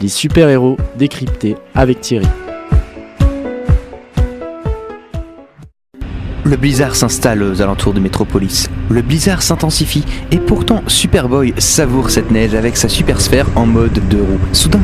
Les super-héros décryptés avec Thierry. Le blizzard s'installe aux alentours de Metropolis. Le blizzard s'intensifie et pourtant Superboy savoure cette neige avec sa super sphère en mode 2 roues. Soudain,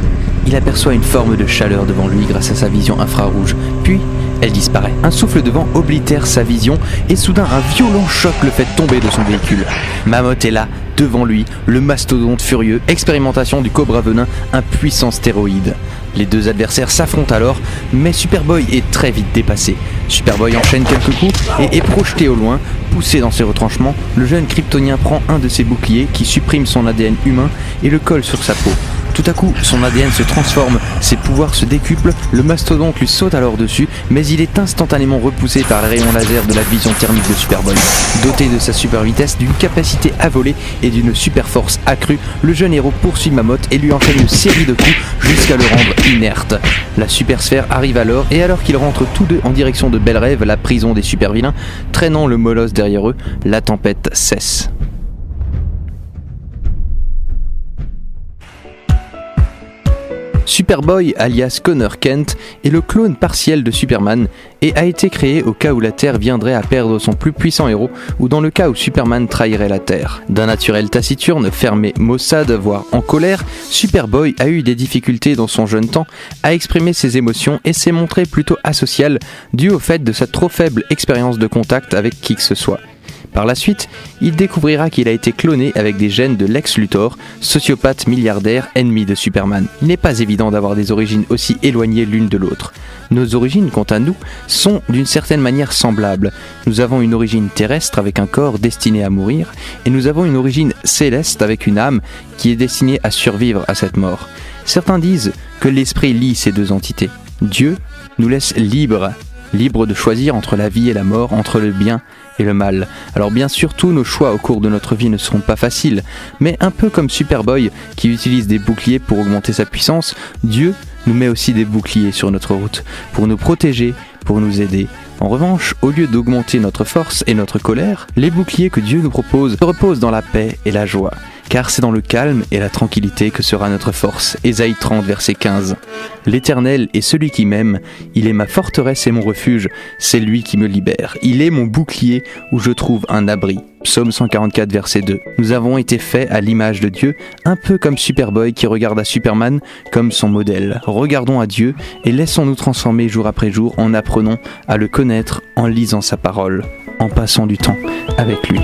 il aperçoit une forme de chaleur devant lui grâce à sa vision infrarouge. Puis, elle disparaît. Un souffle de vent oblitère sa vision et soudain un violent choc le fait tomber de son véhicule. Mammoth est là, devant lui, le mastodonte furieux, expérimentation du cobra venin, un puissant stéroïde. Les deux adversaires s'affrontent alors, mais Superboy est très vite dépassé. Superboy enchaîne quelques coups et est projeté au loin. Poussé dans ses retranchements, le jeune kryptonien prend un de ses boucliers qui supprime son ADN humain et le colle sur sa peau. Tout à coup, son ADN se transforme, ses pouvoirs se décuplent, le mastodonte lui saute alors dessus, mais il est instantanément repoussé par les rayons laser de la vision thermique de Superboy. Doté de sa super vitesse, d'une capacité à voler et d'une super force accrue, le jeune héros poursuit Mammoth et lui enchaîne une série de coups jusqu'à le rendre inerte. La super sphère arrive alors, et alors qu'ils rentrent tous deux en direction de Belle Rêve, la prison des super vilains, traînant le molosse derrière eux, la tempête cesse. Superboy, alias Connor Kent, est le clone partiel de Superman et a été créé au cas où la Terre viendrait à perdre son plus puissant héros ou dans le cas où Superman trahirait la Terre. D'un naturel taciturne, fermé, maussade, voire en colère, Superboy a eu des difficultés dans son jeune temps à exprimer ses émotions et s'est montré plutôt asocial dû au fait de sa trop faible expérience de contact avec qui que ce soit. Par la suite, il découvrira qu'il a été cloné avec des gènes de Lex Luthor, sociopathe milliardaire ennemi de Superman. Il n'est pas évident d'avoir des origines aussi éloignées l'une de l'autre. Nos origines, quant à nous, sont d'une certaine manière semblables. Nous avons une origine terrestre avec un corps destiné à mourir, et nous avons une origine céleste avec une âme qui est destinée à survivre à cette mort. Certains disent que l'esprit lie ces deux entités. Dieu nous laisse libres de choisir entre la vie et la mort, entre le bien et le mal. Alors bien sûr, tous nos choix au cours de notre vie ne seront pas faciles, mais un peu comme Superboy qui utilise des boucliers pour augmenter sa puissance, Dieu nous met aussi des boucliers sur notre route, pour nous protéger, pour nous aider. En revanche, au lieu d'augmenter notre force et notre colère, les boucliers que Dieu nous propose reposent dans la paix et la joie. Car c'est dans le calme et la tranquillité que sera notre force. Ésaïe 30, verset 15. L'Éternel est celui qui m'aime, il est ma forteresse et mon refuge, c'est lui qui me libère. Il est mon bouclier où je trouve un abri. Psaume 144, verset 2. Nous avons été faits à l'image de Dieu, un peu comme Superboy qui regarde à Superman comme son modèle. Regardons à Dieu et laissons-nous transformer jour après jour en apprenant à le connaître, en lisant sa parole, en passant du temps avec lui.